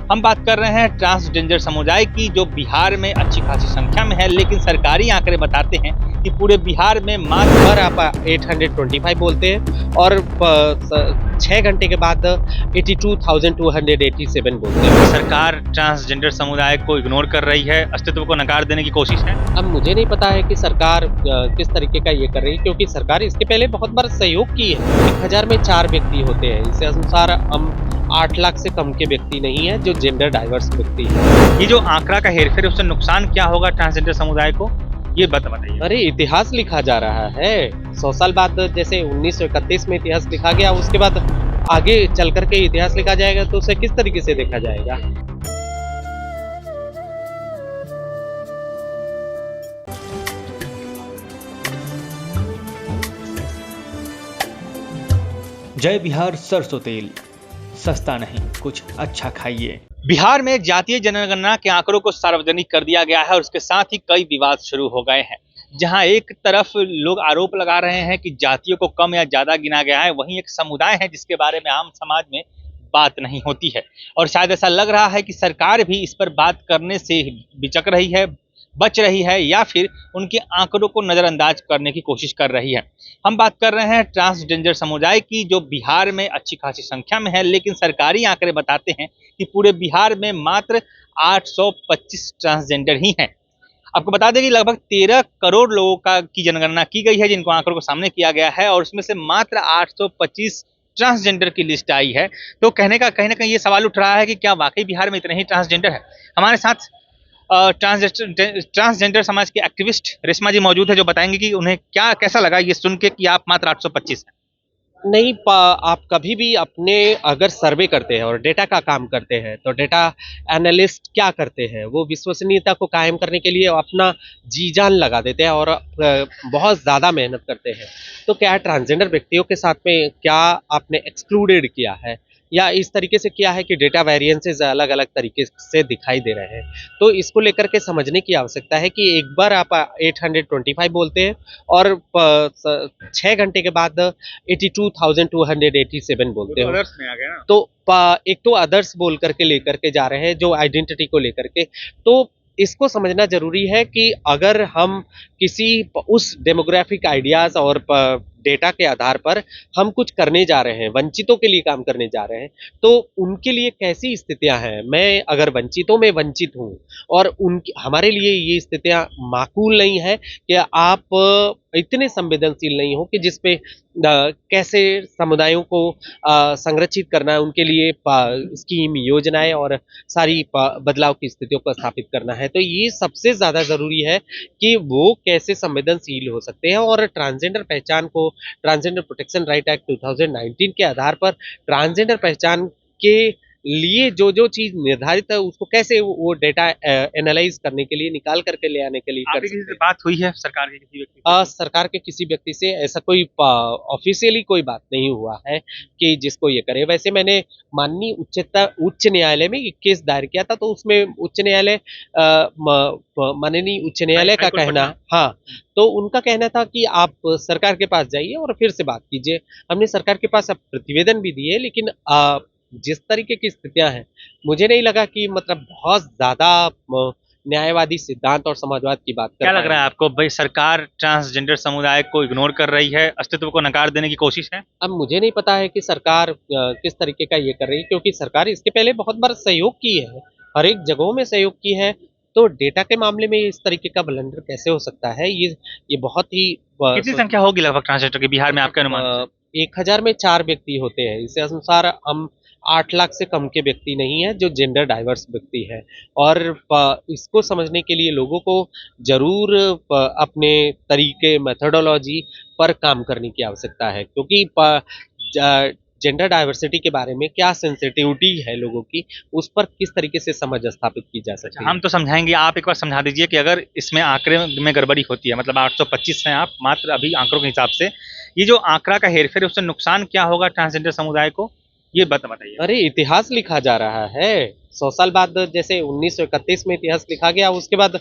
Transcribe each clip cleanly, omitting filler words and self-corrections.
हम बात कर रहे हैं ट्रांसजेंडर समुदाय की, जो बिहार में अच्छी खासी संख्या में है, लेकिन सरकारी आंकड़े बताते हैं कि पूरे बिहार में मात्र पर आप 825 बोलते हैं और 6 घंटे के बाद 82,287 बोलते हैं। सरकार ट्रांसजेंडर समुदाय को इग्नोर कर रही है, अस्तित्व को नकार देने की कोशिश है। अब मुझे नहीं पता है कि सरकार किस तरीके का ये कर रही है, क्योंकि सरकार इसके पहले बहुत बार सहयोग की है। 1000 में 4 व्यक्ति होते हैं, इस अनुसार हम 8 लाख से कम के व्यक्ति नहीं है जो जेंडर डाइवर्स व्यक्ति है। ये जो आंकड़ा का हेरफेर, उससे नुकसान क्या होगा ट्रांसजेंडर समुदाय को, ये बताइए। अरे इतिहास लिखा जा रहा है 100 साल बाद, जैसे 1931 में इतिहास लिखा गया, उसके बाद आगे चल करके इतिहास लिखा जाएगा तो उसे किस तरीके से देखा जाएगा। जय बिहार सरसों तेल, सस्ता नहीं कुछ अच्छा खाइए। बिहार में जातीय जनगणना के आंकड़ों को सार्वजनिक कर दिया गया है और उसके साथ ही कई विवाद शुरू हो गए हैं। जहां एक तरफ लोग आरोप लगा रहे हैं कि जातियों को कम या ज्यादा गिना गया है, वहीं एक समुदाय है जिसके बारे में आम समाज में बात नहीं होती है। और शायद ऐसा लग रहा है कि सरकार भी इस पर बात करने से बिचक रही है, बच रही है, या फिर उनके आंकड़ों को नजरअंदाज करने की कोशिश कर रही है। हम बात कर रहे हैं ट्रांसजेंडर समुदाय की, जो बिहार में अच्छी खासी संख्या में है, लेकिन सरकारी आंकड़े बताते हैं कि पूरे बिहार में मात्र 825 ट्रांसजेंडर ही हैं। आपको बता दें कि लगभग 13 करोड़ लोगों की जनगणना की गई है, जिनको आंकड़ों को सामने किया गया है, और उसमें से मात्र 825 ट्रांसजेंडर की लिस्ट आई है। तो कहने का कहीं ना कहीं ये सवाल उठ रहा है कि क्या वाकई बिहार में इतने ही ट्रांसजेंडर है। हमारे साथ ट्रांसजेंडर समाज के एक्टिविस्ट रेशमा जी मौजूद है, जो बताएंगे कि उन्हें क्या कैसा लगा ये सुन के कि आप मात्र 825 हैं। नहीं आप कभी भी अपने अगर सर्वे करते हैं और डेटा का काम करते हैं तो डेटा एनालिस्ट क्या करते हैं, वो विश्वसनीयता को कायम करने के लिए अपना जी जान लगा देते हैं और बहुत ज़्यादा मेहनत करते हैं। तो क्या ट्रांसजेंडर व्यक्तियों के साथ में क्या आपने एक्सक्लूडेड किया है या इस तरीके से किया है कि डेटा वेरिएंसेस अलग अलग तरीके से दिखाई दे रहे हैं, तो इसको लेकर के समझने की आवश्यकता है कि एक बार आप 825 बोलते हैं और 6 घंटे के बाद 82,287 बोलते हो, अदर्स में आ गया ना। तो एक तो अदर्स बोल करके लेकर के जा रहे हैं जो आइडेंटिटी को लेकर के। तो इसको समझना जरूरी है कि अगर हम किसी उस डेमोग्राफिक आइडियाज और डेटा के आधार पर हम कुछ करने जा रहे हैं, वंचितों के लिए काम करने जा रहे हैं, तो उनके लिए कैसी स्थितियां हैं। मैं अगर वंचितों में वंचित हूं और उनकी हमारे लिए ये स्थितियां माकूल नहीं है कि आप इतने संवेदनशील नहीं हो कि जिसपे कैसे समुदायों को संरक्षित करना है, उनके लिए स्कीम योजनाएं और सारी बदलाव की स्थितियों को स्थापित करना है। तो ये सबसे ज़्यादा ज़रूरी है कि वो कैसे संवेदनशील हो सकते हैं और ट्रांसजेंडर पहचान को ट्रांसजेंडर प्रोटेक्शन राइट एक्ट 2019 के आधार पर ट्रांसजेंडर पहचान के लिए जो जो चीज निर्धारित है उसको कैसे वो डेटा एनालाइज करने के लिए निकाल करके ले आने के लिए कर आपकी किसी सकते से हैं। बात हुई है सरकार के किसी व्यक्ति से? सरकार के किसी व्यक्ति से ऐसा कोई ऑफिशियली कोई बात नहीं हुआ है कि जिसको ये करे। वैसे मैंने माननीय उच्च न्यायालय में एक केस दायर किया था, तो उसमें उच्च न्यायालय माननीय उच्च न्यायालय का हाईकोर्ट कहना, हाँ, तो उनका कहना था कि आप सरकार के पास जाइए और फिर से बात कीजिए। हमने सरकार के पास अब प्रतिवेदन भी दिए, लेकिन जिस तरीके की स्थितियां हैं, मुझे नहीं लगा कि मतलब बहुत ज्यादा न्यायवादी सिद्धांत और समाजवाद की बात कर क्या लग पाएंगे। रहा है आपको, भाई सरकार ट्रांसजेंडर समुदाय को इग्नोर कर रही है, अस्तित्व को नकार देने की कोशिश है? अब मुझे नहीं पता है कि सरकार किस तरीके का ये कर रही है, क्योंकि सरकार इसके पहले बहुत बार सहयोग की है, हर एक जगहों में सहयोग की है। तो डेटा के मामले में इस तरीके का ब्लंडर कैसे हो सकता है, ये बहुत ही कितनी संख्या होगी लगभग ट्रांसजेंडर की बिहार में, आपके अनुमान से? 1000 में 4 व्यक्ति होते हैं, इस अनुसार हम 8 लाख से कम के व्यक्ति नहीं है जो जेंडर डाइवर्स व्यक्ति है। और इसको समझने के लिए लोगों को जरूर अपने तरीके मेथोडोलॉजी पर काम करने की आवश्यकता है, क्योंकि जेंडर डाइवर्सिटी के बारे में क्या सेंसिटिविटी है लोगों की, उस पर किस तरीके से समझ स्थापित की जा सकती है। हम तो समझाएंगे, आप एक बार समझा दीजिए कि अगर इसमें आंकड़े में गड़बड़ी होती है, मतलब 825 हैं आप मात्र अभी आंकड़ों के हिसाब से, ये जो आंकड़ा का हेरफेर है, उससे नुकसान क्या होगा ट्रांसजेंडर समुदाय को, ये बताइए। अरे इतिहास लिखा जा रहा है 100 साल बाद, जैसे 1931 में इतिहास लिखा गया, उसके बाद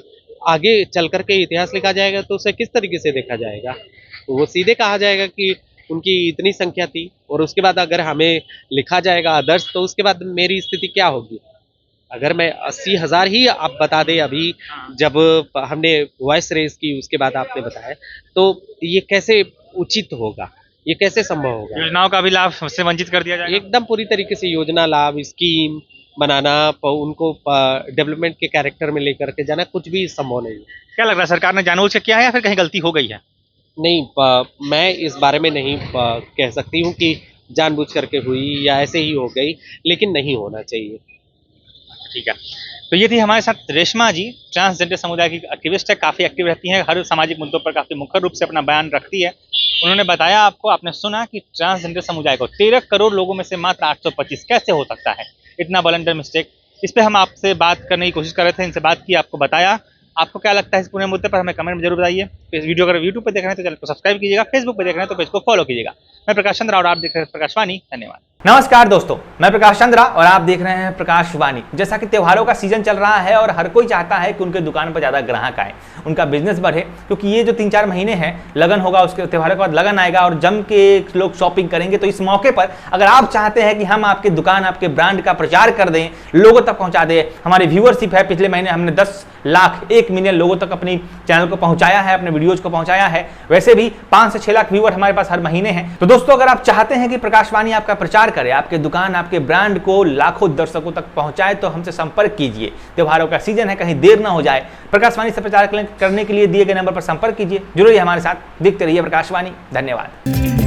आगे चल करके इतिहास लिखा जाएगा तो उसे किस तरीके से देखा जाएगा। तो वो सीधे कहा जाएगा कि उनकी इतनी संख्या थी, और उसके बाद अगर हमें लिखा जाएगा आदर्श, तो उसके बाद मेरी स्थिति क्या होगी। अगर मैं 80,000 ही आप बता दें अभी, जब हमने वॉइस रेस की उसके बाद आपने बताया, तो ये कैसे उचित होगा, ये कैसे संभव होगा? योजनाओं का भी लाभ से वंचित कर दिया जाएगा। एकदम पूरी तरीके से योजना लाभ स्कीम बनाना, उनको डेवलपमेंट के कैरेक्टर में लेकर के जाना, कुछ भी संभव नहीं है। क्या लग रहा है, सरकार ने जानबूझ के किया है या फिर कहीं गलती हो गई है? नहीं, मैं इस बारे में नहीं कह सकती हूँ कि जानबूझ करके हुई या ऐसे ही हो गई, लेकिन नहीं होना चाहिए। ठीक है, तो ये थी हमारे साथ रेशमा जी, ट्रांसजेंडर समुदाय की एक्टिविस्ट है, काफ़ी एक्टिव रहती हैं, हर सामाजिक मुद्दों पर काफ़ी मुखर रूप से अपना बयान रखती है। उन्होंने बताया आपको, आपने सुना कि ट्रांसजेंडर समुदाय को 13 करोड़ लोगों में से मात्र 825 कैसे हो सकता है इतना बलंडर मिस्टेक। इस पे हम आपसे बात करने की कोशिश कर रहे थे, इनसे बात की, आपको बताया। आपको क्या लगता है इस पूरे मुद्दे पर, हमें कमेंट में जरूर बताइए। इस वीडियो अगर यूट्यूब पर देख रहे हैं तो चैनल को सब्सक्राइब कीजिएगा, फेसबुक पर देख रहे हैं तो पेज को फॉलो कीजिएगा। मैं प्रकाश चंद्रा और आप देख रहे हैं प्रकाशवाणी। धन्यवाद। नमस्कार दोस्तों, मैं प्रकाश चंद्रा और आप देख रहे हैं प्रकाशवाणी। जैसा कि त्योहारों का सीजन चल रहा है और हर कोई चाहता है कि उनके दुकान पर ज़्यादा ग्राहक आए, उनका बिजनेस बढ़े, क्योंकि ये जो 3-4 महीने हैं, लगन होगा, उसके त्योहारों के बाद लगन आएगा और जम के लोग शॉपिंग करेंगे। तो इस मौके पर अगर आप चाहते हैं कि हम आपके दुकान, आपके ब्रांड का प्रचार कर दें, लोगों तक पहुँचा दें, हमारी व्यूअरशिप है, पिछले महीने हमने 10 लाख 1 मिलियन लोगों तक अपनी चैनल को पहुँचाया है, अपने वीडियोज़ को पहुँचाया है। वैसे भी 5 से 6 लाख व्यूअर हमारे पास हर महीने हैं। तो दोस्तों, अगर आप चाहते हैं कि प्रकाशवाणी आपका प्रचार करे, आपके दुकान, आपके ब्रांड को लाखों दर्शकों तक पहुंचाए, तो हमसे संपर्क कीजिए। त्योहारों का सीजन है, कहीं देर ना हो जाए। प्रकाशवाणी से प्रचार करने के लिए दिए गए नंबर पर संपर्क कीजिए। जुड़िए हमारे साथ, देखते रहिए प्रकाशवाणी। धन्यवाद।